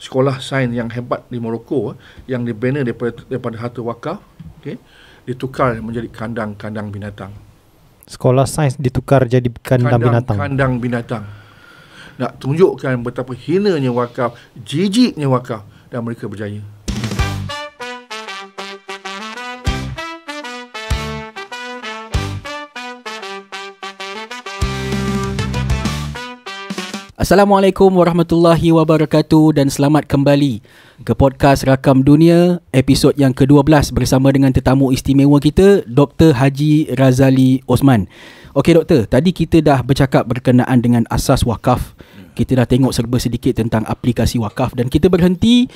sekolah sains yang hebat di Morocco yang dibina daripada harta wakaf, ditukar menjadi kandang binatang. Sekolah sains ditukar jadi kandang binatang. Kandang binatang. Nak tunjukkan betapa hinanya wakaf, jijiknya wakaf, dan mereka berjaya. Assalamualaikum warahmatullahi wabarakatuh dan selamat kembali ke podcast Rakam Dunia episod yang ke-12 bersama dengan tetamu istimewa kita Dr. Haji Razali Osman. Okey doktor, tadi kita dah bercakap berkenaan dengan asas wakaf. Kita dah tengok serba sedikit tentang aplikasi wakaf dan kita berhenti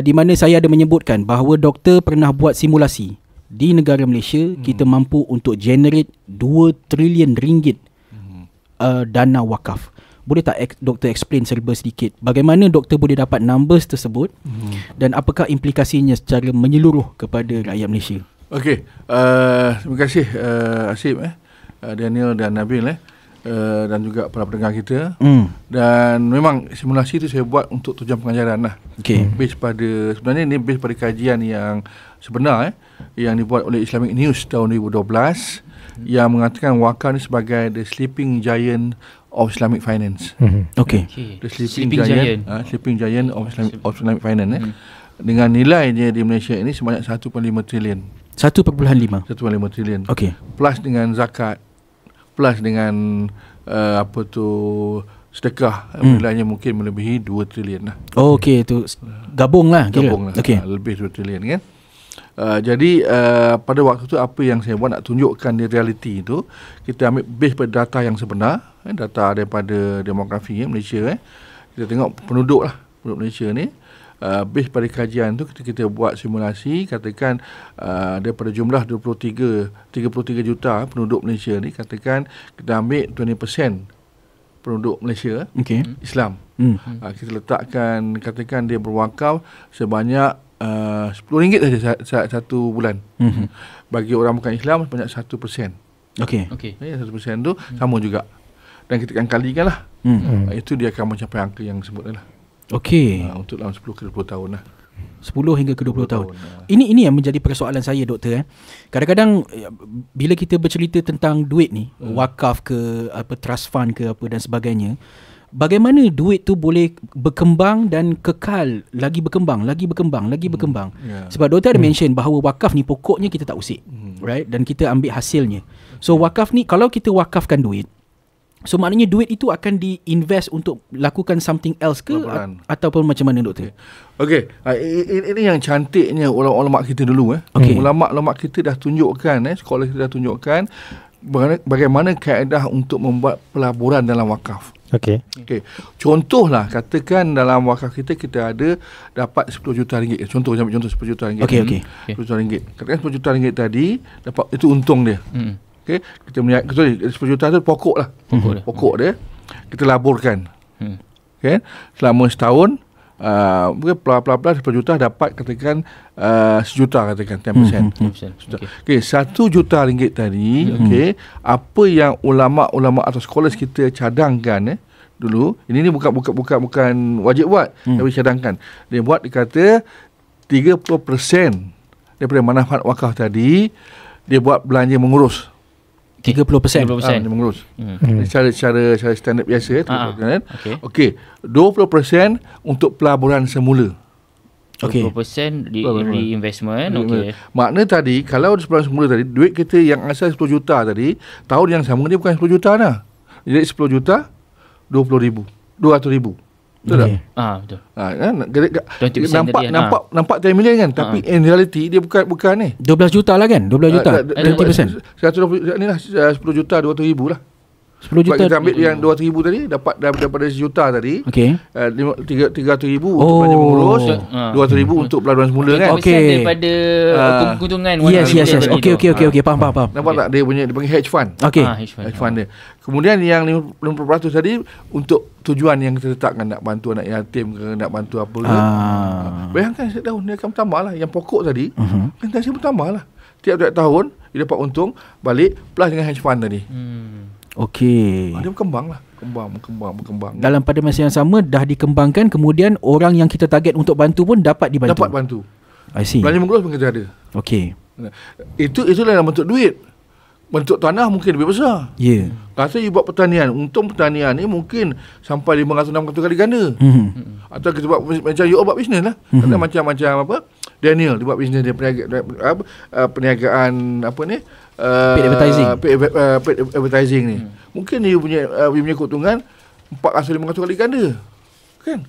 di mana saya ada menyebutkan bahawa doktor pernah buat simulasi di negara Malaysia. Kita mampu untuk generate 2 trilion ringgit dana wakaf. Boleh tak doktor explain serba sedikit bagaimana doktor boleh dapat numbers tersebut dan apakah implikasinya secara menyeluruh kepada rakyat Malaysia? Okey, terima kasih Asim, Daniel dan Nabil dan juga para pendengar kita. Dan memang simulasi itu saya buat untuk tujuan pengajaran lah. Sebenarnya ini base pada kajian yang sebenar yang dibuat oleh Islamic News tahun 2012 yang mengatakan wakaf ni sebagai the sleeping giant of Islamic finance. The sleeping giant of Islamic finance. Dengan nilainya di Malaysia ini sebanyak 1.5 trilion. 1.5 trilion. Plus dengan zakat, plus dengan sedekah, nilainya mungkin melebihi 2 trilion lah. Itu gabung lah. Lebih 2 trilion kan. Jadi pada waktu tu apa yang saya buat nak tunjukkan di realiti itu, kita ambil base pada data yang sebenar, data daripada demografi Malaysia. Kita tengok penduduk Malaysia ni, base pada kajian tu kita buat simulasi, katakan daripada jumlah 33 juta penduduk Malaysia ni, katakan kita ambil 20% penduduk Malaysia Islam. Kita letakkan, katakan dia berwakaf sebanyak RM10 saja satu bulan. Bagi orang bukan Islam sebanyak 1%. 1% tu sama juga. Dan kita akan kalikan lah. Itu dia akan mencapai angka yang sebutlah. Untuk dalam 10 ke 20 tahun lah. 10 hingga ke 20 tahun. Ini yang menjadi persoalan saya doktor. Kadang-kadang bila kita bercerita tentang duit ni, wakaf ke trust fund ke apa dan sebagainya, bagaimana duit tu boleh berkembang dan kekal lagi berkembang. Sebab doktor ada mention bahawa wakaf ni pokoknya kita tak usik, right? Dan kita ambil hasilnya. So wakaf ni, kalau kita wakafkan duit, so maknanya duit itu akan diinvest untuk lakukan something else ke ataupun macam mana doktor? Ini yang cantiknya ulama kita dulu. Ulama kita dah tunjukkan, sekolah kita dah tunjukkan bagaimana kaedah untuk membuat pelaburan dalam wakaf. Contohlah, katakan dalam wakaf kita ada dapat 10 juta ringgit. Contoh 10 juta ringgit. 10 juta ringgit. Katakan 10 juta ringgit tadi dapat, itu untung dia. Kita melihat 10 juta tu pokok dia. Kita laburkan. Selama setahun, pelan-pelan 10 juta dapat, katakan 1 juta, katakan 10%. 1 juta ringgit tadi, apa yang ulama atau scholars kita cadangkan dulu, ini bukan wajib buat, tapi cadangkan. Dia buat, dia kata 30% daripada manfaat wakaf tadi dia buat belanja mengurus. 30%. Dia mengurus. Secara standard biasa. 20% untuk pelaburan semula. 20% reinvestment. Makna tadi, kalau pelaburan semula tadi, duit kita yang asal 10 juta tadi, tahun yang sama dia bukan 10 juta dah. Jadi 10 juta 20,000, 200,000. Betul tak? Betul. Nampak 10 million kan, tapi in reality dia bukan ni. 12 juta lah kan? 12 juta. 20%. 120 ni lah 10 juta 200,000 lah. 10 juta. Kita ambil yang 200,000 tadi, dapat daripada 1 juta tadi. 300,000 untuk belanja mengurus, 200,000 untuk pelaburan semula kan. Daripada keuntungan. Yes. Okey, faham. Nampak tak, dia panggil hedge fund. Hedge fund dia. Kemudian yang 50% tadi untuk tujuan yang kita letakkan, nak bantu anak yatim ke, nak bantu apa ke. Bayangkan setiap tahun dia akan bertambah lah. Yang pokok tadi kan bertambah lah. Tiap-tiap tahun dia dapat untung balik plus dengan hedge fund tadi. Okey. Dia berkembang lah. Berkembang. Dalam pada masa yang sama dah dikembangkan, kemudian orang yang kita target untuk bantu pun dapat dibantu. Dapat bantu. I see. Belanja mengeluas pun kita ada. Okey. Itulah dalam bentuk duit. Bentuk tanah mungkin lebih besar. Ya. Kata you buat pertanian, untung pertanian ni mungkin sampai 500-600 kali ganda. Atau kita buat macam you buat bisnes lah. Kata macam apa? Daniel dia buat bisnes dia perniagaan apa ni? Paid advertising. Paid advertising ni. Mungkin you punya keuntungan 400-500 kali ganda. Kan?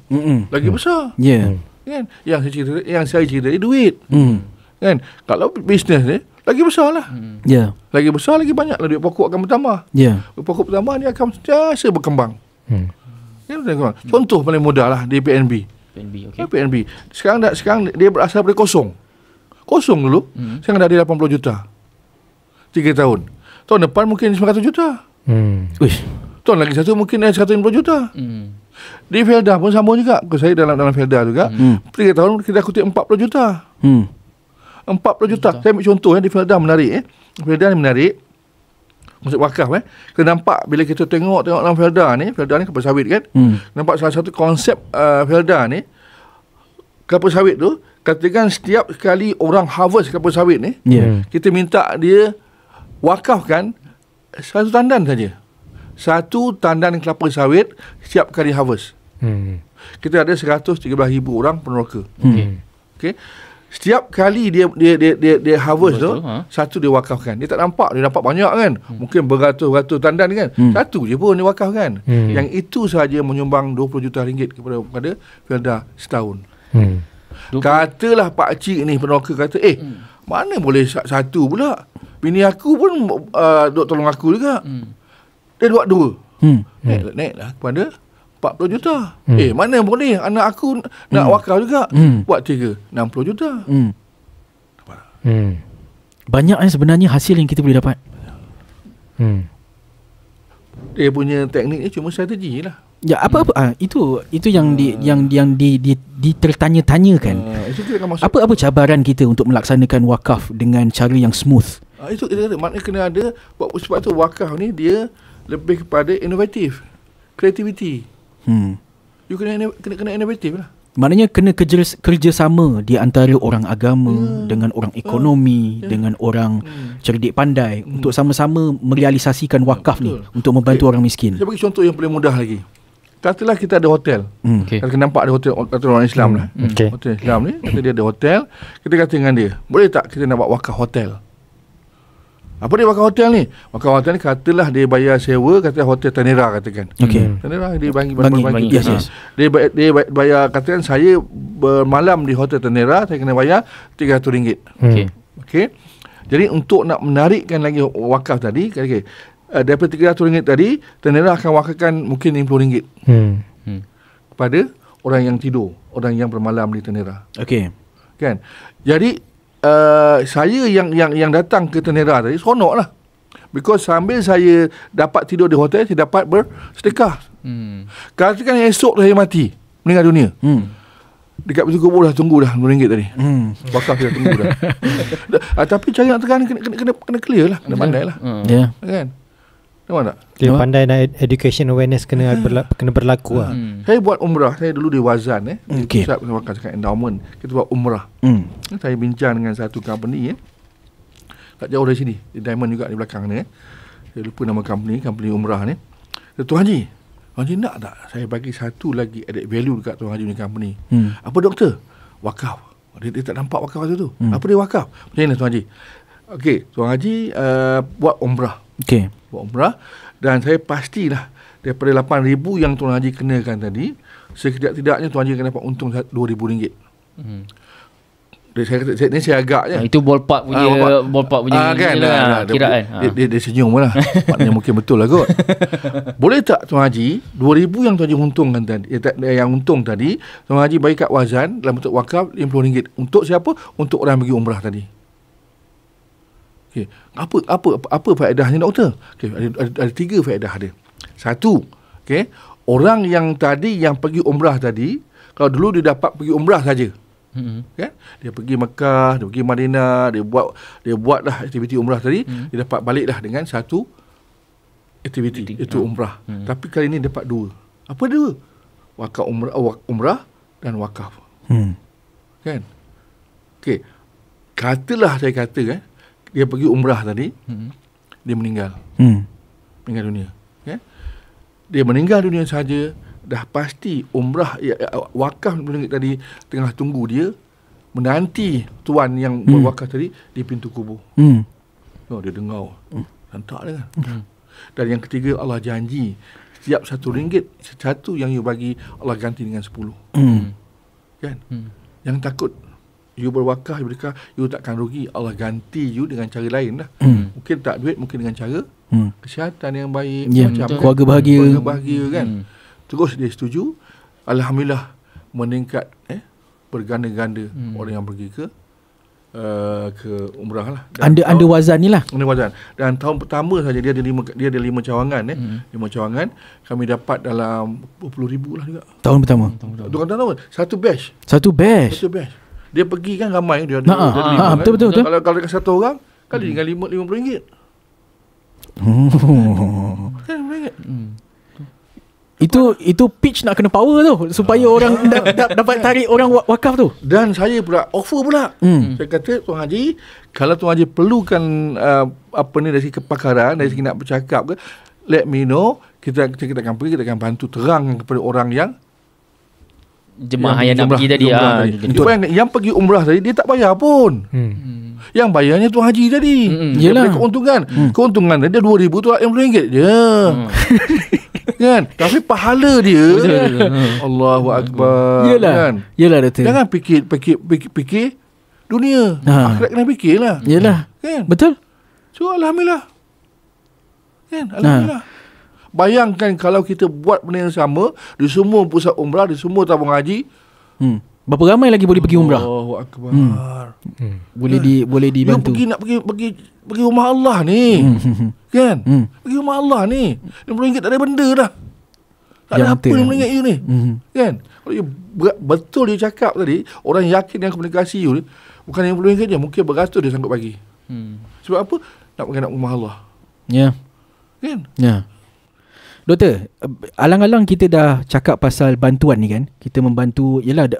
Lagi besar. Ya. Kan? Yang saya cerita ni duit. Kan? Kalau bisnes ni lagi besar lah. Ya. Lagi besar, lagi banyak lah duit pokok akan bertambah. Ya. Pokok bertambah ni akan sentiasa berkembang. Contoh paling mudah lah di PNB. PNB. Sekarang dia berasal dari kosong. Kosong dulu. Sekarang dah ada 80 juta. 3 tahun. Tahun depan mungkin 900 juta. Uish. Tahun lagi satu mungkin 150 juta. Di Felda pun sama juga. Saya dalam Felda juga. 3 tahun kita kutip 40 juta. 40 juta. Saya ambil contoh di Felda menarik. Felda ni menarik. Maksud wakaf Kita nampak bila kita tengok dalam Felda ni kelapa sawit kan. Nampak salah satu konsep Felda ni, kelapa sawit tu, katakan setiap kali orang harvest kelapa sawit ni, kita minta dia wakafkan satu tandan saja. Satu tandan kelapa sawit setiap kali harvest. Kita ada 113,000 orang peneroka. Okey. Setiap kali dia harvest tu, satu dia wakafkan. Dia tak nampak, dia nampak banyak kan. Mungkin beratus-ratus tandan kan. Satu je pun dia wakafkan. Yang itu sahaja menyumbang 20 juta ringgit kepada Felda setahun. Katalah pak cik ni peneroka kata, mana boleh satu pula? Bini aku pun duk tolong aku juga. Dia buat dua. Naiklah kepada 40 juta. Mana boleh anak aku nak wakaf juga. Buat 3, 60 juta. Banyak sebenarnya hasil yang kita boleh dapat. Dia punya teknik ni cuma strategi lah. Ya, apa itu yang ditertanya-tanyakan. Itu kita akan masuk. Apa cabaran kita untuk melaksanakan wakaf dengan cara yang smooth? Itu kita kata maknanya kena ada. Sebab tu wakaf ni dia lebih kepada inovatif, kreativiti. You kena inovatif lah. Maknanya kena kerjasama di antara orang agama dengan orang ekonomi, dengan orang cerdik pandai untuk sama-sama merealisasikan wakaf ni untuk membantu orang miskin. Saya bagi contoh yang paling mudah lagi. Katalah kita ada hotel. Kita nampak ada hotel orang Islam lah. Hotel Islam ni, kata dia ada hotel. Kita kata dengan dia, boleh tak kita nak buat wakaf hotel? Apa dia wakaf hotel ni? Wakaf hotel ni katalah dia bayar sewa, kata hotel Tanera katakan. Tanera dia bagi. Yes. Dia bayar katakan saya bermalam di hotel Tanera, saya kena bayar RM300. Okey. Jadi untuk nak menarikkan lagi wakaf tadi, daripada RM300 tadi, Tanera akan wakafkan mungkin RM50 kepada orang yang tidur, orang yang bermalam di Tanera. Okey. Kan? Jadi saya yang datang ke Tanera tadi seronok lah. Because sambil saya dapat tidur di hotel, saya dapat bersedekah. Katakan esok saya mati, meninggal dunia. Dekat pintu kubur dah tunggu dah RM2 tadi. Wakaf dah tunggu dah. Tapi cara nak tekan kena clear lah, kena pandai lah. Kan? Nampak tak? Dia pandai nak education awareness kena berlaku lah. Saya buat umrah. Saya dulu di Wazan pusat wakaf zakat endowment. Kita buat umrah. Saya bincang dengan satu company tak jauh dari sini, di Diamond juga di belakang ni. Saya lupa nama company umrah ni. Tuan Haji nak tak saya bagi satu lagi added value dekat Tuan Haji punya company? Apa doktor? Wakaf. Dia tak nampak wakaf tu. Apa dia wakaf? Macam mana Tuan Haji? Okey, Tuan Haji buat umrah. Buat umrah, dan saya pastilah daripada 8,000 yang Tuan Haji kenakan tadi, setidak-tidaknya Tuan Haji akan dapat untung RM2,000. Saya agaknya itu ballpark punya kan, kiraan. Dia senyum lah. Maknanya mungkin betul lah kot. Boleh tak Tuan Haji, RM2,000 yang Tuan Haji untungkan tadi, yang untung tadi, Tuan Haji bagi kat Wazan dalam bentuk wakaf RM50. Untuk siapa? Untuk orang pergi umrah tadi. Okay. Apa faedahnya doktor? Okay, ada 3 faedah dia. Satu, orang yang tadi yang pergi umrah tadi, kalau dulu dia dapat pergi umrah saja. Kan? Dia pergi Mekah, dia pergi Madinah, dia buatlah aktiviti umrah tadi, dia dapat baliklah dengan satu aktiviti itu umrah. Tapi kali ni dapat dua. Apa dua? Umrah dan wakaf. Kan? Okey. Katalah saya kata dia pergi umrah tadi, dia meninggal. Meninggal dunia. Kan? Dia meninggal dunia saja, dah pasti umrah wakaf tadi tengah tunggu dia, menanti tuan yang berwakaf tadi di pintu kubur. Oh, dia dengar. Lantak dia kan. Dan yang ketiga, Allah janji setiap RM1 satu yang you bagi, Allah ganti dengan 10. Kan? Jangan takut. You berwakaf, you takkan rugi. Allah ganti you dengan cara lain lah. Mungkin tak duit, mungkin dengan cara kesihatan yang baik, macam keluarga bahagia kan. Terus dia setuju. Alhamdulillah meningkat berganda-ganda orang yang pergi ke umrah lah. Anda wazan ni lah. Anda wazan. Dan tahun pertama saja dia ada 5 cawangan 5 cawangan. Kami dapat dalam 20,000 lah juga. Tahun pertama. Bukan tahun. Satu batch. Dia pergi kan ramai dia ada 5 betul. Kalau dekat satu orang kali dengan RM50. Kan RM50. Itu pitch nak kena power tu supaya orang dapat tarik orang wakaf tu. Dan saya pula offer pula. Saya kata, Tuan Haji, kalau Tuan Haji perlukan dari segi kepakaran, dari segi nak bercakap ke, let me know. Kita akan pergi, kita akan bantu terang kepada orang yang jemaah yang nak pergi tadi. Yang pergi umrah tadi dia tak bayar pun. Yang bayarnya Tuan Haji tadi. Yalah. Keuntungan dia RM2,000 tu RM50 je. Kan? Tapi pahala dia Allahu Akbar. Yalah Datuk. Jangan fikir dunia. Akhirat kena fikirlah. Yalah. Kan? Betul. So alhamdulillah. Kan? Alhamdulillah. Bayangkan kalau kita buat benda yang sama di semua pusat umrah, di semua tabung haji. Berapa ramai lagi boleh pergi umrah? Allahu Akbar. Boleh dibantu. You pergi rumah Allah ni. Kan? Pergi rumah Allah ni. RM50 tak ada benda dah. Tak ada apa RM50 you ni. Kan? Kalau you betul dia cakap tadi, orang yakin dengan komunikasi you ni, bukan RM50 je, mungkin beratus dia sanggup bagi. Sebab apa? Nak pergi nak rumah Allah. Ya. Kan? Ya. Doktor, alang-alang kita dah cakap pasal bantuan ni kan. Kita membantu, yelah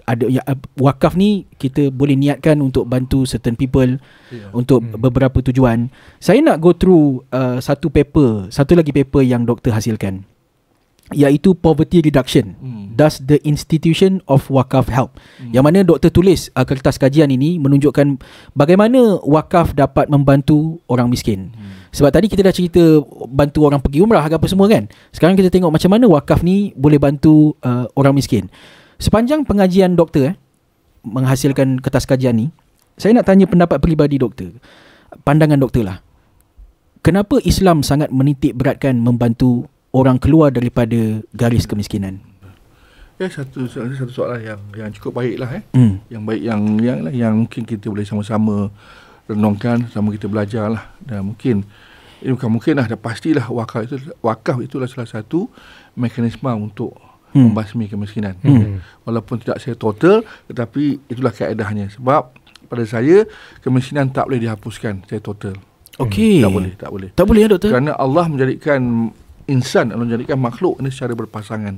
ada wakaf ni kita boleh niatkan untuk bantu certain people untuk beberapa tujuan. Saya nak go through satu lagi paper yang doktor hasilkan, iaitu Poverty Reduction. Does the institution of wakaf help? Yang mana doktor tulis kertas kajian ini menunjukkan bagaimana wakaf dapat membantu orang miskin. Sebab tadi kita dah cerita bantu orang pergi umrah apa semua kan. Sekarang kita tengok macam mana wakaf ni boleh bantu orang miskin. Sepanjang pengajian doktor menghasilkan kertas kajian ni, saya nak tanya pendapat peribadi doktor. Pandangan doktor lah. Kenapa Islam sangat menitik beratkan membantu orang keluar daripada garis kemiskinan? Satu soalan yang cukup baik lah Yang baik yang mungkin kita boleh sama-sama renungkan, sama kita belajar lah. Dan mungkin bukan mungkin lah, dah pastilah wakaf itulah salah satu mekanisme untuk membasmi kemiskinan. Walaupun tidak secara total, tetapi itulah kaedahnya. Sebab pada saya kemiskinan tak boleh dihapuskan secara total. Okey. Tak boleh ya doktor? Kerana Allah menjadikan insan, Allah menjadikan makhluk ini secara berpasangan.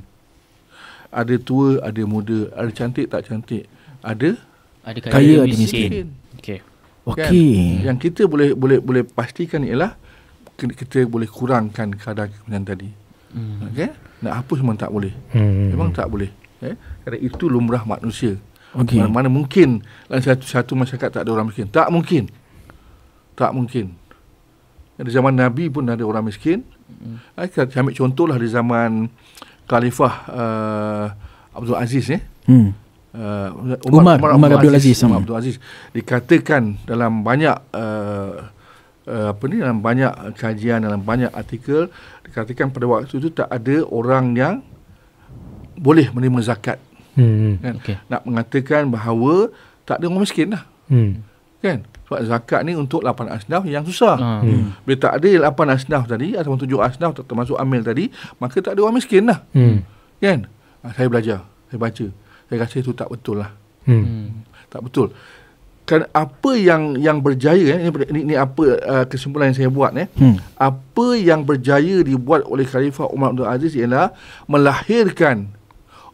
Ada tua, ada muda, ada cantik tak cantik, ada kaya, ada miskin. Okey. Kan? Yang kita boleh pastikan ialah kita boleh kurangkan kadar kemiskinan tadi. Okey? Nak hapus memang tak boleh. Memang tak boleh. Kerana itu lumrah manusia. Mana mungkin dalam satu masyarakat tak ada orang miskin? Tak mungkin. Di zaman Nabi pun ada orang miskin. Saya ambil contohlah di zaman Khalifah Abdul Aziz Umar Abdul Aziz. Dikatakan dalam banyak dalam banyak kajian, dalam banyak artikel, dikatakan pada waktu itu tak ada orang yang boleh menerima zakat. Kan? Nak mengatakan bahawa tak ada orang miskin lah. Kan? Sebab zakat ni untuk 8 asnaf yang susah. Bila tak ada 8 asnaf tadi ataupun 7 asnaf termasuk amil tadi, maka tak ada orang miskin lah. Kan? Saya belajar, saya baca, saya rasa itu tak betul lah. Tak betul. kan apa yang berjaya ini apa kesimpulan yang saya buat apa yang berjaya dibuat oleh Khalifah Umar Abdul Aziz ialah melahirkan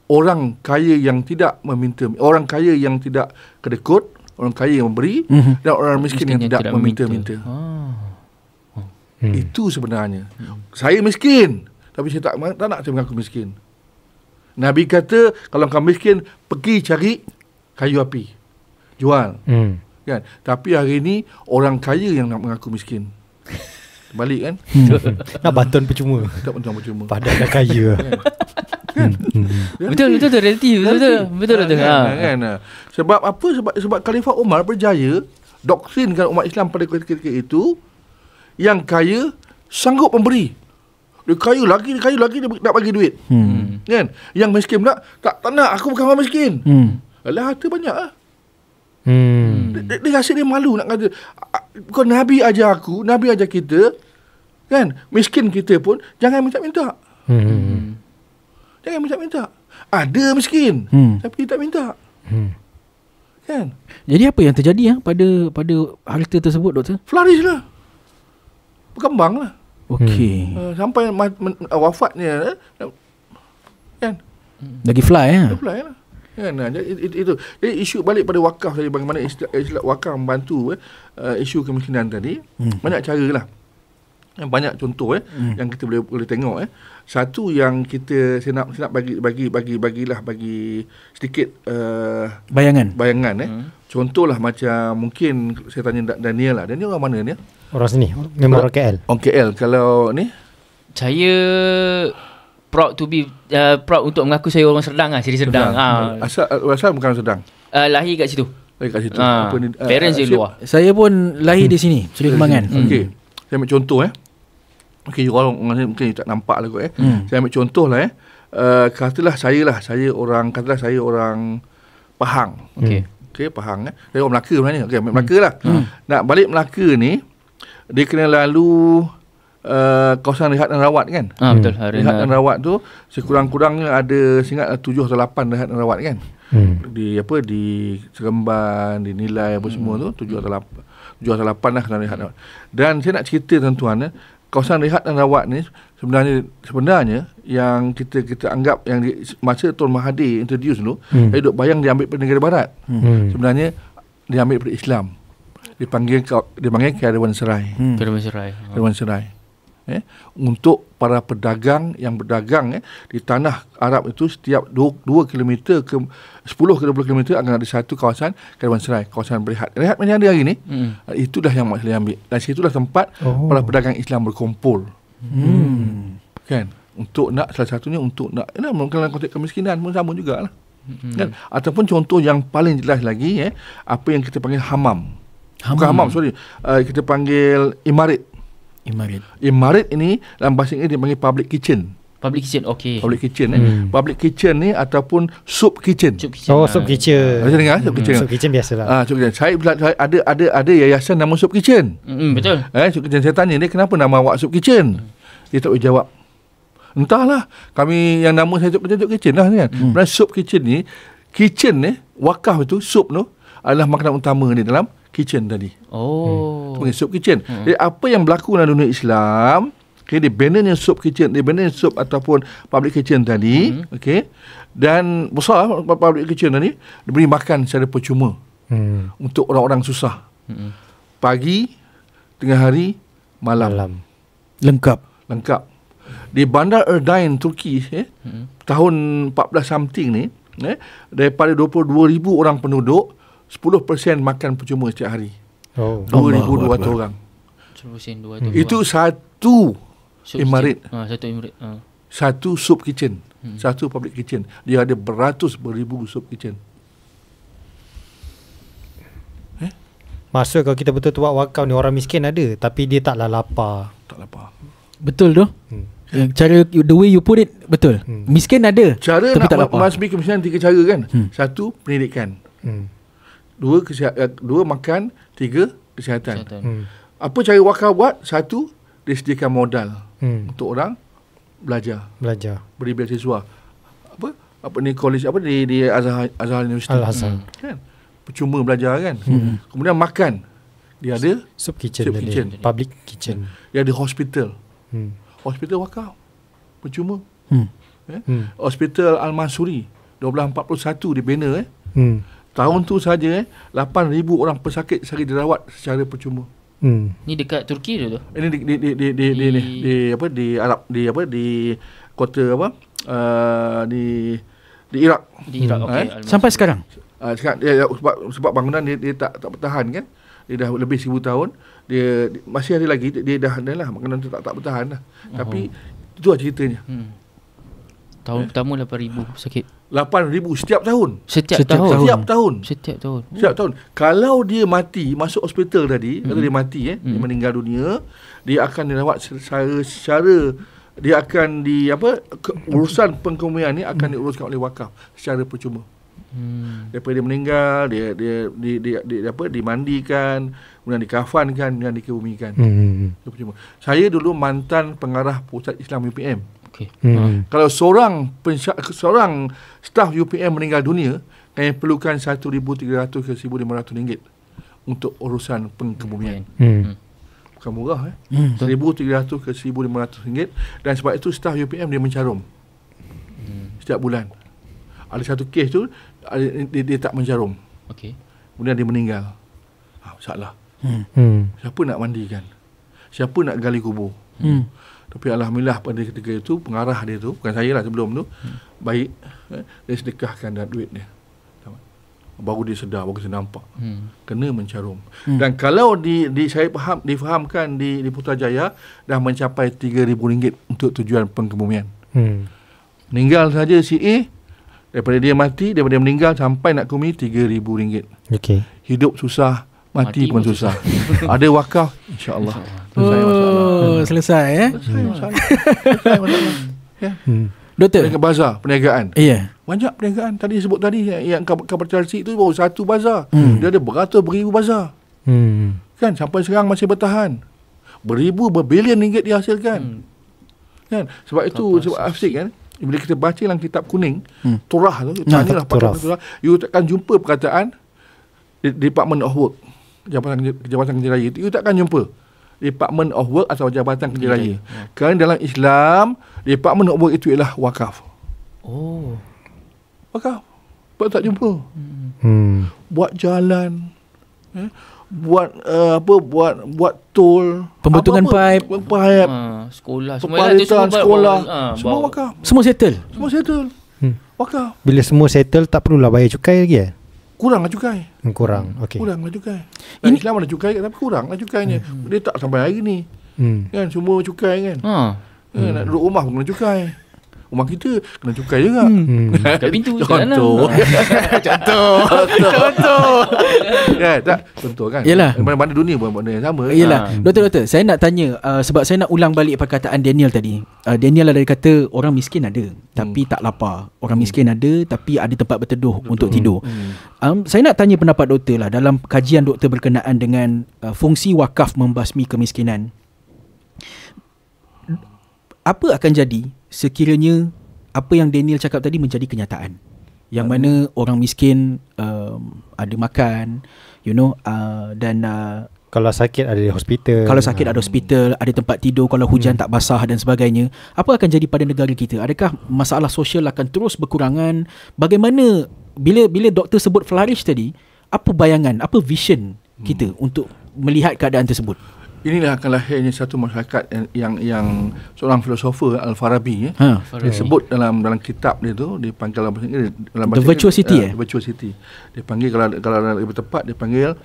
orang kaya yang tidak meminta, orang kaya yang tidak kedekut, orang kaya yang memberi, dan orang miskin yang tidak meminta-minta. Itu sebenarnya. Saya miskin, tapi saya tak nak saya mengaku miskin. Nabi kata, kalau kau miskin, pergi cari kayu api, jual. Kan? Tapi hari ni orang kaya yang nak mengaku miskin. Balik kan? Nak bantuan percuma. Tak bantuan percuma. Padahal dah kaya. Betul realiti. Betul. Kan? Sebab apa? Sebab Khalifah Umar berjaya doktrinkan umat Islam pada ketika itu, yang kaya sanggup memberi. Dia kaya lagi dia nak bagi duit. Kan? Yang miskin pula tak nak, aku bukan orang miskin. Alah, harta banyak lah. Dia rasa dia malu nak kata, kau Nabi ajar aku, Nabi ajar kita, kan, miskin kita pun jangan minta-minta. Jangan minta-minta. Ada miskin, tapi tak minta. Kan? Jadi apa yang terjadi pada harta tersebut, doktor? Flourish lah, berkembang lah. Okey. Sampai wafatnya kan, lagi fly fly lah. Kan? Itu. Jadi isu balik pada wakaf tadi, bagaimana istilah wakaf membantu isu kemiskinan tadi. Banyak cara lah, banyak contoh yang kita boleh tengok. Satu yang saya nak bagi sedikit bayangan. Contohlah macam, mungkin saya tanya Daniel lah. Daniel orang mana ni? Orang sini, memang orang KL. Orang KL. Kalau ni, saya proud untuk mengaku saya orang Serdang lah, Seri Serdang. Asal bukan Serdang. Lahir kat situ. Apa ni? Parents dia luar. Saya pun lahir di sini, Seri Kembangan. Okey. Saya ambil contoh Okey, orang mungkin tak nampak lah kot Saya ambil contoh lah katalah saya orang Pahang. Okey, Pahang Saya orang Melaka sebenarnya. Okey, ambil Melaka lah. Nak balik Melaka ni, dia kena lalu kawasan rehat dan rawat kan? Betul. Rehat dan rawat tu sekurang-kurangnya ada, saya ingat 7 atau 8 rehat dan rawat kan? Di Seremban, di Nilai apa semua tu 7 atau 8 lah kawasan rehat dan rawat. Dan saya nak cerita tuan-tuan, kawasan rehat dan rawat ni sebenarnya yang kita anggap yang masa Tuan Mahathir introduce dulu, saya duk bayang dia ambil dari negara barat. Sebenarnya dia ambil dari Islam. Dipanggil Caravan Serai. Caravan Serai. Untuk para pedagang yang berdagang di tanah Arab itu, setiap 2 km ke 10 ke 20 km akan ada satu kawasan Caravan Serai, kawasan berehat. Rehat yang ada hari ni, itulah yang Mak Saleh ambil. Dan situlah tempat para pedagang Islam berkumpul. Kan? Untuk nak, salah satunya untuk nak, dalam konteks kemiskinan pun sama jugalah. Kan? Ataupun contoh yang paling jelas lagi, apa yang kita panggil hamam. Bukan hamam, kita panggil imarit. Imarit ini dalam bahasa Inggeris dipanggil public kitchen. Okey. Public kitchen Public kitchen ni ataupun soup kitchen. Soup kitchen. Saya dengar soup kitchen. Soup kitchen biasalah. Soup kitchen. Saya ada yayasan nama soup kitchen. Betul. Soup kitchen. Saya tanya dia, kenapa nama awak soup kitchen? Dia tak boleh jawab. Entahlah, kami yang nama saya soup kitchen lah kan. Sebenarnya soup kitchen ni, wakaf itu, soup tu adalah makanan utama ni dalam kitchen tadi. Soup kitchen. Jadi apa yang berlaku dalam dunia Islam, dia bannernya soup kitchen, dia bannernya soup ataupun public kitchen tadi, dan besar public kitchen tadi, diberi makan secara percuma untuk orang-orang susah. Pagi, tengah hari, malam. Lengkap. Di Bandar Erdain, Turki, tahun 14 something ni, daripada 22,000 orang penduduk, 10% makan percuma setiap hari. 2,200 orang. Itu satu imarit. Satu soup kitchen. Satu public kitchen. Dia ada beribu soup kitchen. Maksud kalau kita betul-betul buat wakaf ni, orang miskin ada, tapi dia taklah lapar. Betul tu. Cara the way you put it betul. Miskin ada, cara tapi tak nak lapar. masbi kemiskinan 3 cara kan. Satu, pendidikan. 2 makan, 3 kesihatan. Apa cara wakaf buat? 1, dia sediakan modal untuk orang belajar. Beri beasiswa. Apa ni college, di Azhar University. Al-Azhar. Kan? percuma belajar kan. Kemudian makan, dia ada Soup kitchen, Soup kitchen. public kitchen. dia ada hospital. Hmm. Hospital wakaf percuma. Hmm. Hospital Al-Mansuri 1241 dibina Hmm. tahun tu saja 8,000 orang pesakit sehari dirawat secara percuma. Hmm. Ni dekat Turki tu. Ini di apa di Arab di kota apa di Iraq. Di Iraq. Okey. Sampai sekarang. Sekarang sebab bangunan dia tak bertahan kan. Dia dah lebih 1,000 tahun. Dia masih ada lagi, dia dah lah bangunan tu tak bertahan lah. Tapi itu lah ceritanya. Tahun pertama 8,000 sakit. 8,000 setiap tahun. Setiap tahun. Setiap tahun. Kalau dia mati masuk hospital tadi, kalau dia mati dia meninggal dunia, dia akan dirawat secara dia akan urusan pengkebumian ni akan diuruskan oleh wakaf secara percuma. Daripada dia meninggal, dia dimandikan, kemudian dikafankan dan dikebumikan. Percuma. Saya dulu mantan pengarah Pusat Islam UPM. Okay. Kalau seorang staf UPM meninggal dunia, kami perlukan 1,300 ke 1,500 ringgit untuk urusan pengkebumian. Bukan murah 1,300 ke 1,500 ringgit. Dan sebab itu staf UPM dia mencarum setiap bulan. Ada satu kes tu dia tak mencarum. Okay. Kemudian dia meninggal. Masalah. Siapa nak mandikan? Siapa nak gali kubur? Tapi alhamdulillah pada ketika itu pengarah dia tu, bukan saya lah sebelum tu, baik, dia sedekahkan dan duit dia. Baru dia sedar, baru dia nampak. Kena mencarum. Dan kalau saya difahamkan di Putrajaya dah mencapai RM3,000 untuk tujuan pengkebumian. Meninggal saja si A, daripada dia mati, daripada dia meninggal sampai nak kumi RM3,000. Okay. Hidup susah, mati pun susah. Ada wakaf, insya-Allah. Selesai Selesai masalah. Ya. Doktor. Bazar perniagaan. Ya. Banyak perniagaan. Tadi sebut tadi yang kabar Chelsea tu baru satu bazar. Dia ada beribu bazar. Kan sampai sekarang masih bertahan. Berbilion ringgit dihasilkan. Kan? Sebab itu sebab Afsik kan, bila kita baca dalam kitab kuning, Turah tu, tanyalah pada Turah, you takkan jumpa perkataan Department of Work, Jabatan Kerja Raya. You takkan jumpa Department of Work atau Jabatan Kerja Raya. Kerana dalam Islam, Department of Work itu ialah wakaf. Wakaf. Sebab tak jumpa. Buat jalan, buat tol, pembentukan pipe, sekolah, semua wakaf. Semua settle. Wakaf. Bila semua settle, tak perlulah bayar cukai lagi. Kuranglah cukai. Okey. Kuranglah cukai. Dan Islam ada cukai tapi kuranglah cukainya. Dia tak sampai hari ni. Kan semua cukai kan. Nak duduk rumah pun kena cukai. Rumah kita kena cukai juga. Kat pintu Contoh. Ya, tak contoh kan. Yalah. Mana-mana dunia pun benda yang sama. Yalah. Doktor, saya nak tanya sebab saya nak ulang balik perkataan Daniel tadi. Daniel ada kata orang miskin ada tapi tak lapar. Orang miskin ada tapi ada tempat berteduh untuk tidur. Saya nak tanya pendapat doktor lah dalam kajian doktor berkenaan dengan fungsi wakaf membasmi kemiskinan. Apa akan jadi sekiranya apa yang Daniel cakap tadi menjadi kenyataan, yang mana orang miskin ada makan, dan kalau sakit ada hospital. Kalau sakit ada hospital, ada tempat tidur, kalau hujan tak basah dan sebagainya. Apa akan jadi pada negara kita? Adakah masalah sosial akan terus berkurangan? Bagaimana bila doktor sebut flourish tadi, apa bayangan, apa vision kita untuk melihat keadaan tersebut? Inilah akan lahirnya satu masyarakat yang seorang filosofer Al-Farabi dia sebut dalam kitab dia tu, dia panggil dalam The Virtuosity. The Virtuosity. Dia panggil kalau lebih tepat dia panggil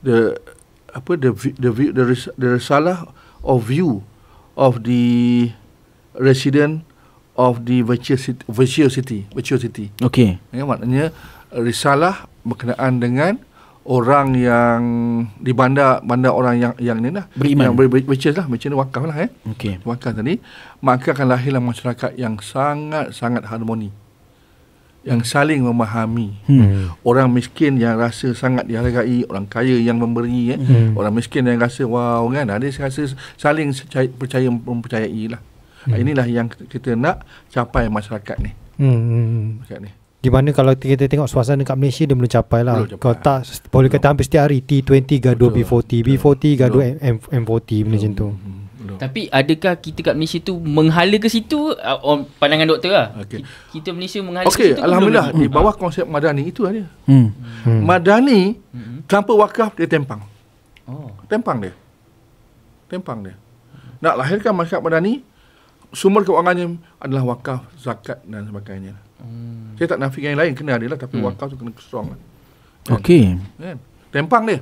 the risalah of view of the resident of the virtuosity. Okey. Maknanya risalah berkenaan dengan orang yang di bandar orang yang ni lah, beriman, yang virtuous lah, macam ni wakaf lah Okey. Wakaf tadi, maka akan lahirlah masyarakat yang sangat harmoni, yang saling memahami. Orang miskin yang rasa sangat dihargai, orang kaya yang memberi orang miskin yang rasa wow kan, ada rasa saling mempercayai lah. Inilah yang kita nak capai masyarakat ni. Masyarakat ni. Di mana kalau kita tengok suasana kat Malaysia dia belum capai lah. Belum capai. Kalau tak boleh kata hampir setiap hari T20 gaduh Betul. B40 gaduh M40 benda macam tu. Tapi adakah kita kat Malaysia tu menghala ke situ? Pandangan doktor lah. Okey. Kita Malaysia menghala ke Okey, situ. alhamdulillah di bawah konsep madani itu dia. Madani tanpa wakaf dia tempang. Tempang dia. Nak lahirkan masyarakat madani, sumber kewangannya adalah wakaf, zakat dan sebagainya. Saya tak nafikan yang lain kena ada lah, tapi wakaf tu kena strong lah. Okey. Kan? Tempang dia.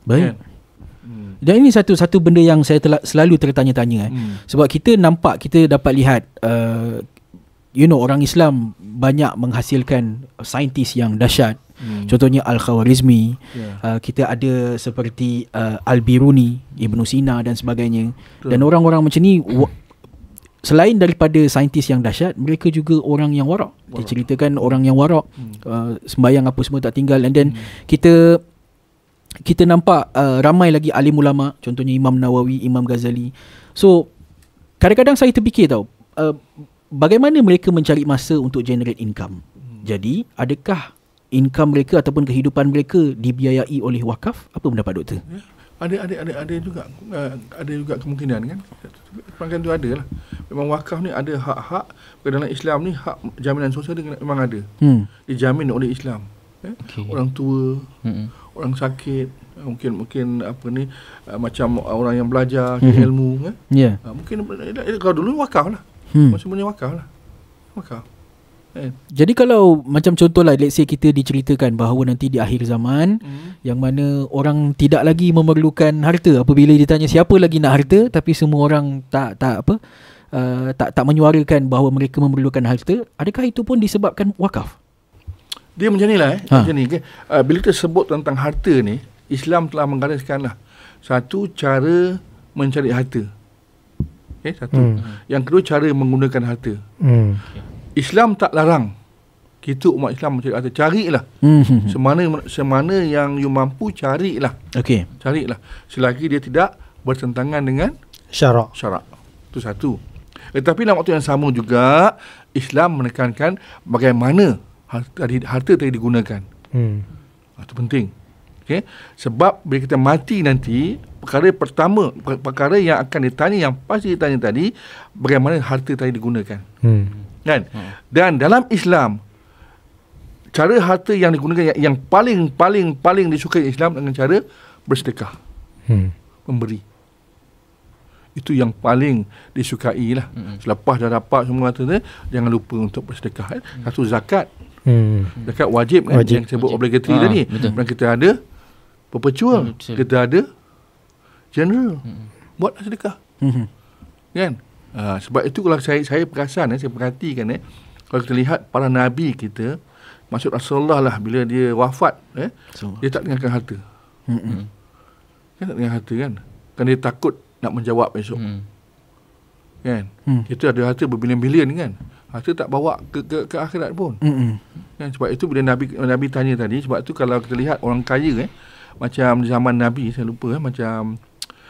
Baik. Kan? Dan ini satu benda yang saya selalu tertanya-tanya sebab kita nampak, kita dapat lihat orang Islam banyak menghasilkan saintis yang dahsyat. Contohnya Al-Khawarizmi, kita ada seperti Al-Biruni, Ibn Sina dan sebagainya. Dan orang-orang macam ni selain daripada saintis yang dahsyat, mereka juga orang yang warak. Diceritakan orang yang warak, sembahyang apa semua tak tinggal. And then kita nampak ramai lagi alim ulama, contohnya Imam Nawawi, Imam Ghazali. So kadang-kadang saya terfikir tau, bagaimana mereka mencari masa untuk generate income. Jadi adakah income mereka ataupun kehidupan mereka dibiayai oleh wakaf? Apa pendapat doktor? Ada juga kemungkinan kan. Sepanjang tu ada lah. Memang wakaf ni ada hak-hak. Dalam Islam ni hak jaminan sosial dia memang ada. Dijamin oleh Islam. Orang tua, orang sakit, mungkin apa ni, macam orang yang belajar ilmu kan. Mungkin kalau dulu wakaf lah. Semuanya wakaf lah. Jadi kalau macam contohlah, let's say kita diceritakan bahawa nanti di akhir zaman yang mana orang tidak lagi memerlukan harta. Apabila ditanya siapa lagi nak harta, tapi semua orang tak menyuarakan bahawa mereka memerlukan harta, adakah itu pun disebabkan wakaf? Dia macam ni lah macam ni, okay? Bila kita sebut tentang harta ni, Islam telah menggariskan lah satu, cara mencari harta. Satu. Yang kedua, cara menggunakan harta. Islam tak larang kita umat Islam mencari harta. Carilah. Semana yang you mampu, carilah. Carilah. Selagi dia tidak bertentangan dengan syarak. Itu satu. Tetapi dalam waktu yang sama juga, Islam menekankan bagaimana harta tadi digunakan. Itu penting. Sebab bila kita mati nanti, perkara yang akan ditanya, yang pasti ditanya tadi, bagaimana harta tadi digunakan. Kan? Dan dalam Islam, cara harta yang digunakan yang paling disukai Islam dengan cara bersedekah. Memberi. Itu yang paling disukai lah. Selepas dah dapat semua harta tu, jangan lupa untuk bersedekah. Satu, zakat. Zakat wajib kan, yang sebut obligatory tadi. Dan kita ada perpetual, kita ada general. Buatlah sedekah. Kan? Sebab itu kalau saya perasan, saya perhatikan, kalau kita lihat para nabi kita, maksud Rasulullah lah, bila dia wafat, dia tak tinggalkan harta. Kan tak tinggalkan harta kan? Kan dia takut nak menjawab besok. Kan? Kita ada harta berbilion-bilion kan? Harta tak bawa ke akhirat pun. Kan? Sebab itu bila Nabi tanya tadi, sebab itu kalau kita lihat orang kaya, macam di zaman Nabi, saya lupa, macam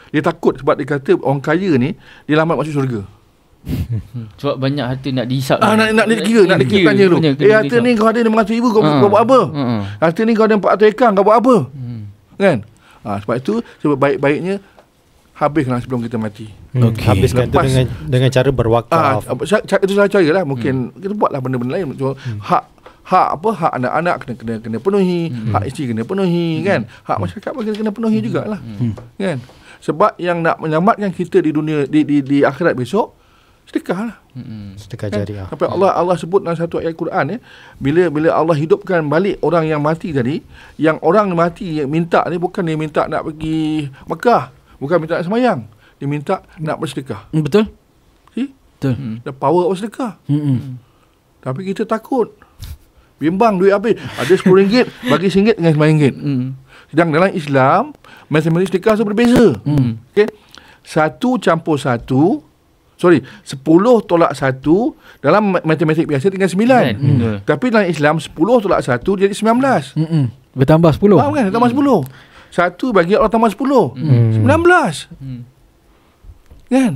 dia takut sebab dia kata orang kaya ni dia lambat masuk syurga. Sebab banyak harta nak dihisap. Nak dikira tanya tu. Harta ni kau ada 500,000, kau buat apa? Harta ni kau ada 400 ekar, kau buat apa? Kan? Sebab itu, sebab baik-baiknya habislah sebelum kita mati. Habiskan tu dengan cara berwakaf. Itu salah cara lah. Mungkin kita buatlah benda-benda lain. Hak anak-anak kena penuhi, hak isteri kena penuhi, kan? Hak masyarakat kena penuhi jugalah. Kan? Sebab yang nak menyelamatkan kita di dunia, di akhirat besok, sedekah lah. Sedekah jariah. Sampai Allah sebut dalam satu ayat Quran, bila Allah hidupkan balik orang yang mati tadi, yang orang mati yang minta ni, bukan dia minta nak pergi Mekah, bukan minta nak sembahyang, dia minta nak bersedekah. Betul. Betul. The power of sedekah. Tapi kita takut, bimbang duit habis. Ada RM10, bagi RM1 dengan RM9. Sedang dalam Islam, matematik sedekah tu berbeza. 1 campur 1, 10 tolak 1, dalam matematik biasa tinggal 9. Tapi dalam Islam 10 tolak 1 jadi 19. Bertambah 10. Faham kan? Tambah 10. 1 bagi Allah tambah 10. 19. Kan?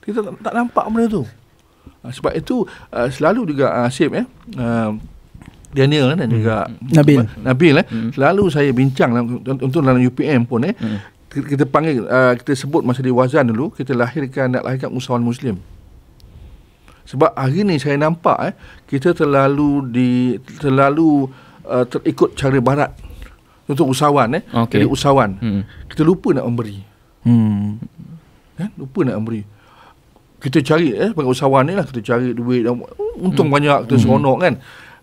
Kita tak nampak benda tu. Sebab itu selalu juga Asyib Daniel dan juga Nabil selalu saya bincang untuk dalam UPM pun kita panggil kita sebut masa di Wazan dulu, kita nak lahirkan usahawan Muslim. Sebab hari ni saya nampak kita terlalu terikut cara barat untuk usahawan Jadi usahawan kita lupa nak memberi. Lupa nak memberi. Kita cari sebagai usahawan ni lah, kita cari duit untung banyak, kita seronok kan.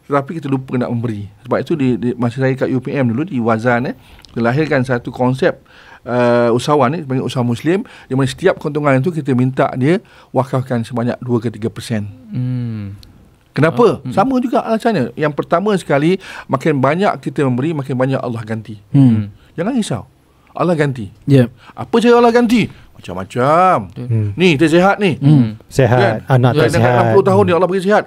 Tetapi kita lupa nak memberi. Sebab itu masa saya kat UPM dulu di Wazan dilahirkan satu konsep usahawan ni sebagai usaha Muslim, di mana setiap keuntungan itu kita minta dia wakafkan sebanyak 2 ke 3%. Kenapa? Sama juga alasannya. Yang pertama sekali, makin banyak kita memberi, makin banyak Allah ganti. Jangan risau, Allah ganti. Apa cara Allah ganti? Macam-macam. Ni kita sihat ni. Sihat, kan? anak tak sihat. 60 tahun ni Allah bagi sihat.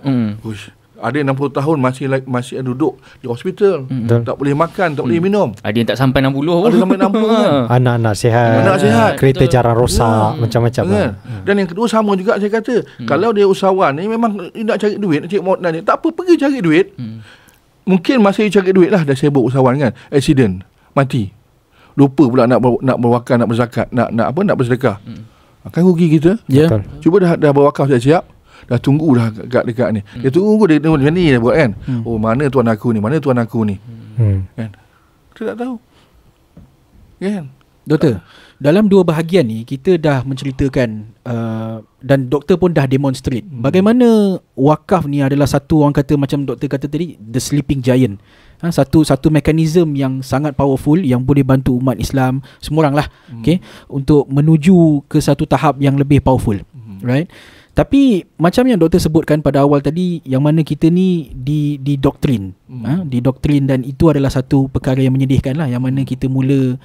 Ada 60 tahun masih duduk di hospital, tak boleh makan, tak boleh minum. Ada yang tak sampai 60 pun. Ada sampai 60 kan. Anak-anak sihat. Kereta jarang rosak, macam-macam kan. Dan yang kedua sama juga saya kata, kalau dia usahawan ni memang nak cari duit, tak apa, pergi cari duit. Mungkin masa dia cari duit lah dah sibuk usahawan kan, accident, mati. Lupa pula nak berwakaf, nak berzakat, nak bersedekah. Kan rugi kita. Cuba dah berwakaf siap-siap, dah tunggu dah dekat ni. Dia tunggu dia macam ni dia buat kan. Oh, mana tuan aku ni, kan. Kita tak tahu. Kan. Doktor, dalam dua bahagian ni kita dah menceritakan dan doktor pun dah demonstrate bagaimana wakaf ni adalah satu, orang kata macam doktor kata tadi, the sleeping giant. Satu mekanisme yang sangat powerful yang boleh bantu umat Islam semua orang lah, untuk menuju ke satu tahap yang lebih powerful, right? Tapi macam yang doktor sebutkan pada awal tadi, yang mana kita ni didoktrin, didoktrin, dan itu adalah satu perkara yang menyedihkan lah, yang mana kita mula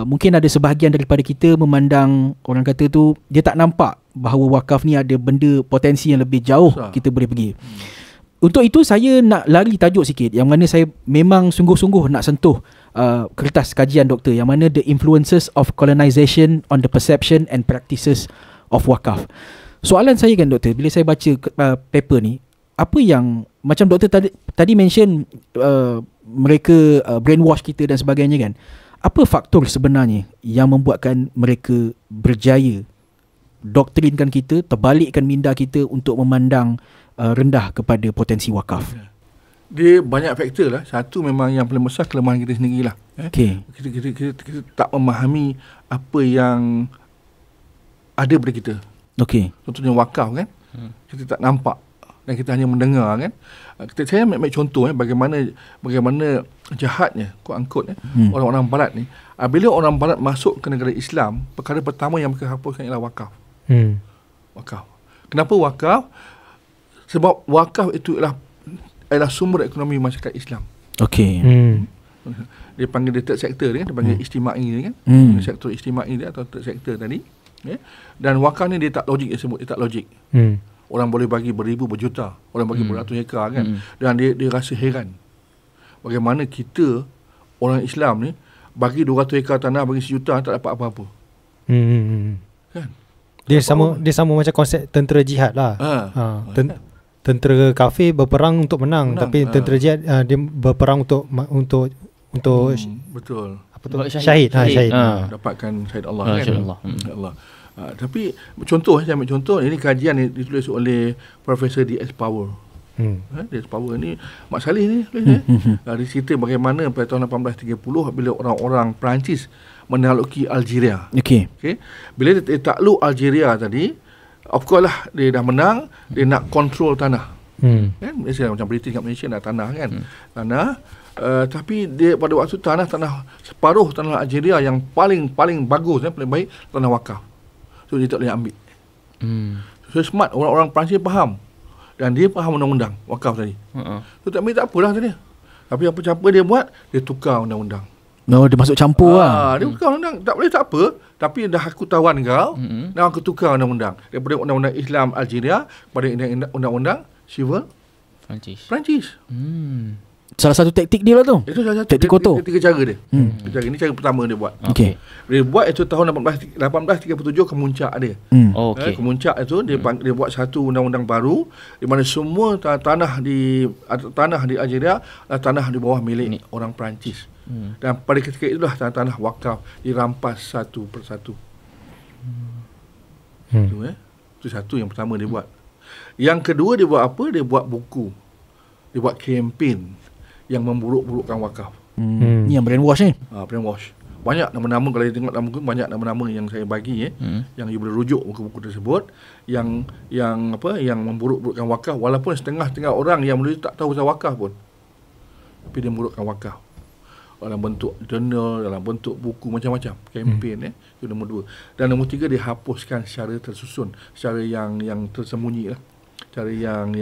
mungkin ada sebahagian daripada kita memandang, orang kata tu, dia tak nampak bahawa wakaf ni ada benda potensi yang lebih jauh kita boleh pergi. Untuk itu saya nak lari tajuk sikit, yang mana saya memang sungguh-sungguh nak sentuh kertas kajian doktor, yang mana the influences of colonization on the perception and practices of wakaf. Soalan saya kan doktor, bila saya baca paper ni, apa yang macam doktor tadi mention mereka brainwash kita dan sebagainya kan, apa faktor sebenarnya yang membuatkan mereka berjaya doktrinkan kita, terbalikkan minda kita untuk memandang rendah kepada potensi wakaf? Dia banyak faktor lah. Satu memang yang paling besar, kelemahan kita sendirilah. Kita tak memahami apa yang ada pada kita. Contohnya wakaf kan, kita tak nampak dan kita hanya mendengar kan. Saya ambil contoh bagaimana jahatnya quote-unquote orang-orang barat ni. Bila orang barat masuk ke negara Islam, perkara pertama yang mereka hapuskan ialah wakaf. Wakaf. Kenapa wakaf? Sebab wakaf itu adalah sumber ekonomi masyarakat Islam. Dia panggil dia third sector dia panggil istimai dia kan. Sektor istimai dia atau third sector tadi. Dan wakaf ni dia tak logik, dia sebut dia tak logik. Orang boleh bagi beribu, berjuta, orang bagi beratus hektar kan. Dan dia rasa heran bagaimana kita orang Islam ni bagi 200 hektar tanah, bagi 1 juta, tak dapat apa-apa. Kan? Dia sama macam konsep tentera jihad lah. Tentera kafir berperang untuk menang, tapi tentera jihad dia berperang untuk betul. Apa tu? Syahid. Dapatkan syahid Allah kan. Allah. Tapi contoh, saya ambil contoh, ini kajian ni ditulis oleh Profesor D.S. Power. D.S. Power ni Mak Saleh ni dia cerita bagaimana pada tahun 1830 bila orang-orang Perancis menakluki Algeria. Bila dia takluk Algeria tadi, of course lah dia dah menang, dia nak kontrol tanah. Kan Malaysia macam British kat Malaysia nak tanah kan. Tapi dia pada waktu tanah separuh tanah Algeria yang paling bagus paling baik tanah wakaf. So dia tak boleh ambil. So smart, orang-orang Perancis faham. Dan dia faham undang-undang wakaf tadi. So tak ambil tak apalah tadi. Tapi apa dia buat, dia tukar undang-undang. Dia masuk campur lah. Dia tukar undang-undang. Tak boleh tak apa. Tapi dah aku tawan kau, dan aku tukar undang-undang. Daripada undang-undang Islam Algeria pada undang-undang civil Perancis. Salah satu taktik dia lah tu. Itu salah satu taktik kotor. Tiga cara dia. Cara ini cara pertama dia buat. Okey. Dia buat itu tahun 1837 kemuncak dia. Okey. Kemuncak itu dia buat satu undang-undang baru di mana semua tanah di Algeria adalah tanah di bawah milik orang Perancis. Dan pada ketika itulah tanah wakaf dirampas satu persatu. Itu satu yang pertama dia buat. Yang kedua dia buat apa? Dia buat buku. Dia buat kempen yang memburuk-burukkan wakaf. Yang brainwash ni. Brainwash. Banyak nama-nama, kalau tengok dalam buku banyak nama-nama yang saya bagi yang you boleh rujuk buku-buku tersebut yang memburuk-burukkan wakaf, walaupun setengah-setengah orang yang tak tahu pasal wakaf pun. Tapi dia memburukkan wakaf. Dalam bentuk jurnal, dalam bentuk buku macam-macam, kempen itu nombor 2. Dan nombor 3 dia hapuskan secara tersusun, secara yang tersembunyi lah. Cara yang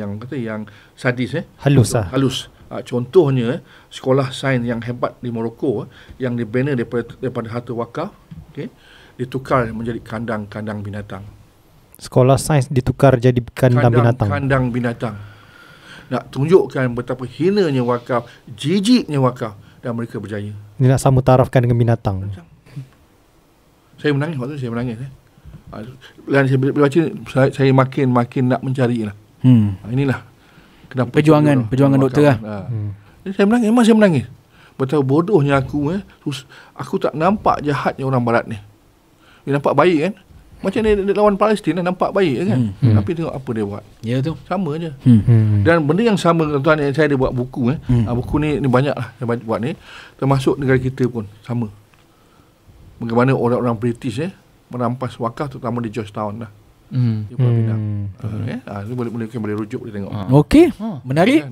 sadis halus. Contohnya sekolah sains yang hebat di Morocco yang dibina daripada harta wakaf, ditukar menjadi kandang binatang. Sekolah sains ditukar jadi kandang binatang. Nak tunjukkan betapa hinanya wakaf, jijiknya wakaf, dan mereka berjaya. Dia nak samutarafkan dengan binatang. Saya menangis waktu saya menangis. Dan bila baca saya makin nak mencari lah. Inilah kenapa perjuangan doktor lah. Saya menangis. Betapa bodohnya aku aku tak nampak jahatnya orang barat ni. Dia nampak baik kan? Macam dia lawan Palestin nampak baik kan? Tapi tengok apa dia buat. Ya tu. Sama je. Dan benda yang sama tuan, saya ada buat buku buku ni banyak lah saya buat ni. Termasuk negara kita pun sama. Bagaimana orang-orang British merampas wakaf, terutama di Georgetown lah. Dia boleh rujuk, boleh tengok. Okey, menarik.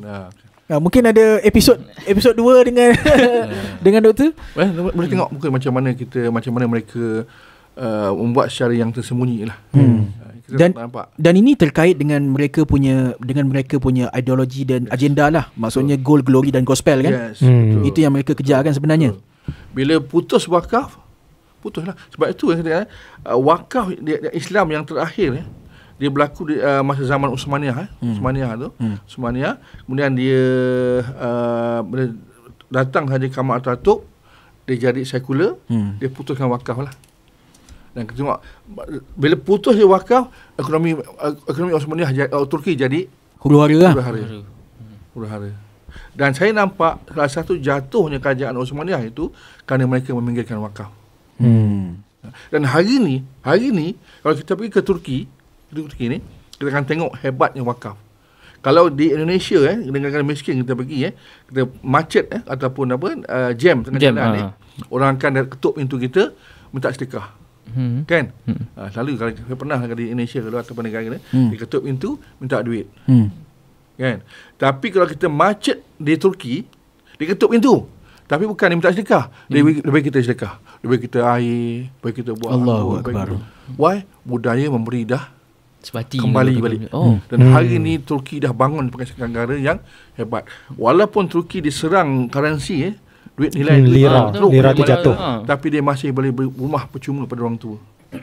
Mungkin ada episod 2 dengan dengan doktor. Boleh tengok mungkin macam mana mereka membuat secara yang tersembunyi lah. Dan ini terkait dengan mereka punya ideologi dan agenda lah. Maksudnya goal, glory dan gospel kan. Yes, betul. Itu yang mereka kejarkan sebenarnya. Bila putuslah. Sebab itu wakaf Islam yang terakhir dia berlaku di masa zaman Uthmaniyah Uthmaniyah. Kemudian dia datang saja Kamal Atatürk, dia jadi sekular, dia putuskan wakaf lah. Dan kita tengok bila putus dia wakaf, ekonomi Uthmaniyah Turki jadi huru hara. Dan saya nampak salah satu jatuhnya kerajaan Uthmaniyah itu kerana mereka meminggirkan wakaf. Dan hari ni kalau kita pergi ke Turki ni, kita akan tengok hebatnya wakaf. Kalau di Indonesia negara miskin kita pergi kita macet ataupun jam tengah jalan orang akan ketuk pintu kita minta sedekah. Kan? Selalu kalau saya pernah di Indonesia kalau ataupun negara ni, dia ketuk pintu minta duit. Kan? Tapi kalau kita macet di Turki, dia ketuk pintu tapi bukan dia minta sedekah. Dia bagi kita sedekah. Dia bagi kita air, bagi kita buat Allahu Akbar. Why? Budaya memberi dah sebati kembali balik. Dan hari ni Turki dah bangun sebagai negara yang hebat. Walaupun Turki diserang currency duit nilai lira tu jatuh. Tapi dia masih boleh beri rumah percuma pada orang tua.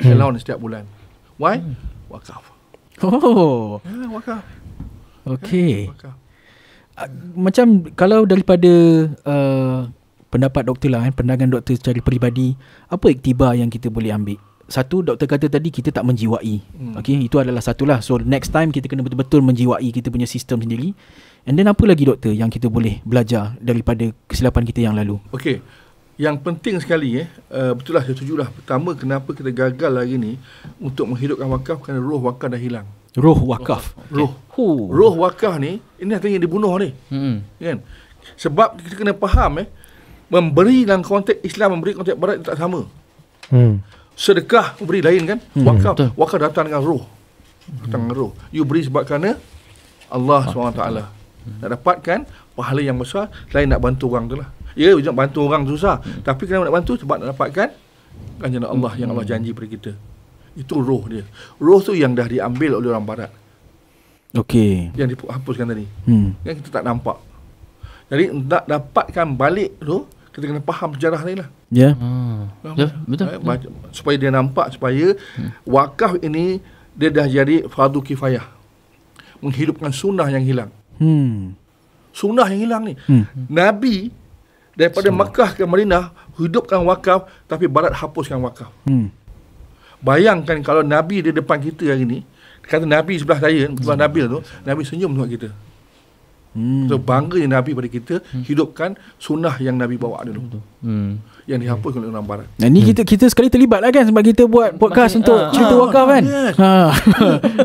Allowance setiap bulan. Why? Wakaf. Wakaf. Okey. Macam kalau daripada pendapat doktor lah, pandangan doktor secara peribadi, apa iktibar yang kita boleh ambil? Satu, doktor kata tadi kita tak menjiwai. Okey, itu adalah satulah. So next time kita kena betul-betul menjiwai kita punya sistem sendiri. And then apa lagi doktor yang kita boleh belajar daripada kesilapan kita yang lalu? Okey. Yang penting sekali betul lah, saya setuju lah. Pertama, kenapa kita gagal hari ni untuk menghidupkan wakaf, kerana roh wakaf dah hilang. Roh wakaf. Okay. Roh wakaf ni ini artinya dibunuh ni. Kan? Sebab kita kena faham memberi dalam konteks Islam, memberi konteks barat tak sama. Sedekah beri lain kan? Wakaf datang dengan roh. Datang dengan roh. You beri sebab kerana Allah SWT. Nak dapatkan pahala yang besar selain nak bantu orang tu lah. Ya, nak bantu orang tu susah. Tapi kenapa nak bantu? Sebab nak dapatkan ganjaran Allah yang Allah janji pada kita. Itu roh dia. Roh tu yang dah diambil oleh orang barat. Okey. Yang dihapuskan tadi. Kan kita tak nampak. Jadi nak dapatkan balik tu, kita kena faham sejarah ni lah. Ya. Betul. Supaya dia nampak, supaya wakaf ini dia dah jadi fardu kifayah. Menghidupkan sunnah yang hilang. sunnah yang hilang ni. Nabi daripada Makkah ke Madinah hidupkan wakaf, tapi barat hapuskan wakaf. Bayangkan kalau Nabi di depan kita hari ni, kata Nabi sebelah saya, sebelah Nabil tu, Nabi senyum tengok kita. So bangganya Nabi pada kita hidupkan sunnah yang Nabi bawa dulu. Yang dihapuskan oleh orang barat. Nah, ni kita sekali terlibat lah kan, sebab kita buat podcast untuk cerita wakaf kan. Yes.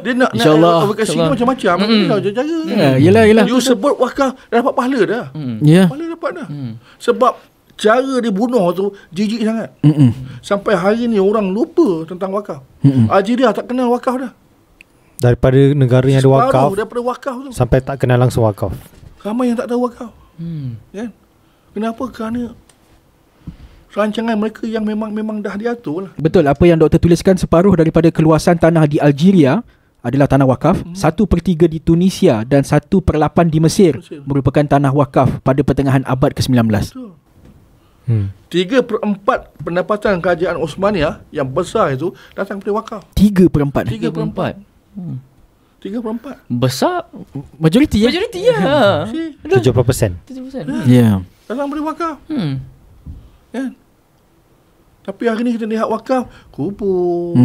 Dia nak advokasi macam-macam. Cara. Yelah. You sebut wakaf dah dapat pahala dah. Pahala dapat dah. Sebab cara dia bunuh tu jijik sangat. Sampai hari ni orang lupa tentang wakaf. Algeria tak kenal wakaf dah. Daripada negara yang ada wakaf, daripada wakaf tu sampai tak kenal langsung wakaf. Ramai yang tak tahu wakaf. Kan? Kenapa? Kerana rancangan mereka yang memang dah diatur lah. Betul, apa yang doktor tuliskan, separuh daripada keluasan tanah di Algeria adalah tanah wakaf, 1/3 di Tunisia dan 1/8 di Mesir merupakan tanah wakaf pada pertengahan abad ke-19. Betul. 3/4 pendapatan kerajaan Osmaniyah yang besar itu datang dari wakaf. 3/4. 3/4 besar, majoriti ya. 70%. Ya. Datang dari wakaf. Kan? Tapi hari ni kita lihat wakaf kubur,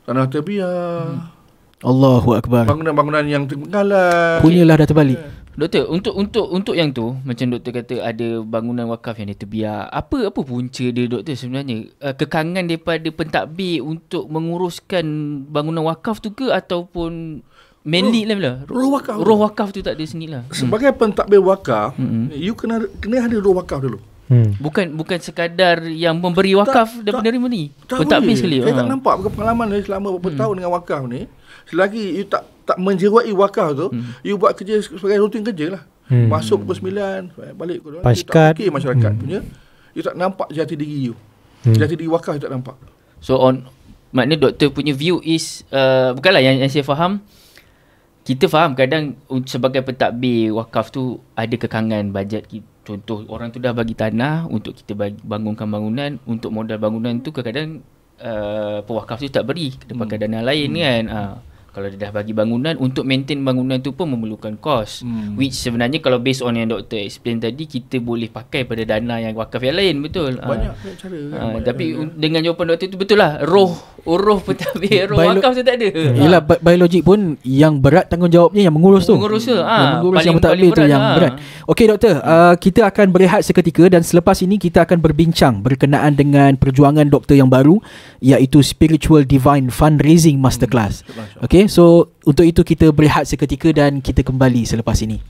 tanah terbiar, Allahu Akbar, bangunan-bangunan yang terenggalan, punyalah dah terbalik. Doktor, untuk yang tu, macam doktor kata ada bangunan wakaf yang terbiar. Apa punca dia, doktor, sebenarnya? Kekangan daripada pentadbir untuk menguruskan bangunan wakaf tu ke, ataupun mainly lah? Roh wakaf tu tak ada sendiri lah. Sebagai pentadbir wakaf, you kena ada roh wakaf dulu. Bukan sekadar yang memberi wakaf daripada penerima ni. Pentadbir sekali. Saya tak nampak pengalaman saya selama beberapa tahun dengan wakaf ni. Selagi you tak menjiwai wakaf tu, you buat kerja sebagai rutin kerja lah. Masuk pukul 9, balik pukul 2. You tak fikir masyarakat punya. You tak nampak jati diri you. Jati diri wakaf you tak nampak. So maknanya doktor punya view is bukanlah yang saya faham. Kita faham kadang sebagai pentadbir wakaf tu ada kekangan bajet kita. Contoh, orang tu dah bagi tanah untuk kita bangunkan bangunan. Untuk modal bangunan tu kadang-kadang pewakaf tu tak beri, kita pakai dana lain kan. Kalau dia dah bagi bangunan, untuk maintain bangunan tu pun memerlukan kos, which sebenarnya kalau based on yang doktor explain tadi, kita boleh pakai pada dana yang wakaf yang lain. Betul. Banyak cara kan. Tapi dengan jawapan doktor tu betul lah, roh pentadbir, roh wakaf tu tak ada. Yelah, biologik pun yang berat tanggungjawabnya yang mengurus tu. Mengurus yang pentadbir tu yang berat. Okey doktor, kita akan berehat seketika dan selepas ini kita akan berbincang berkenaan dengan perjuangan doktor yang baru, iaitu Spiritual Divine Fundraising Masterclass. Okey, so untuk itu kita berehat seketika dan kita kembali selepas ini.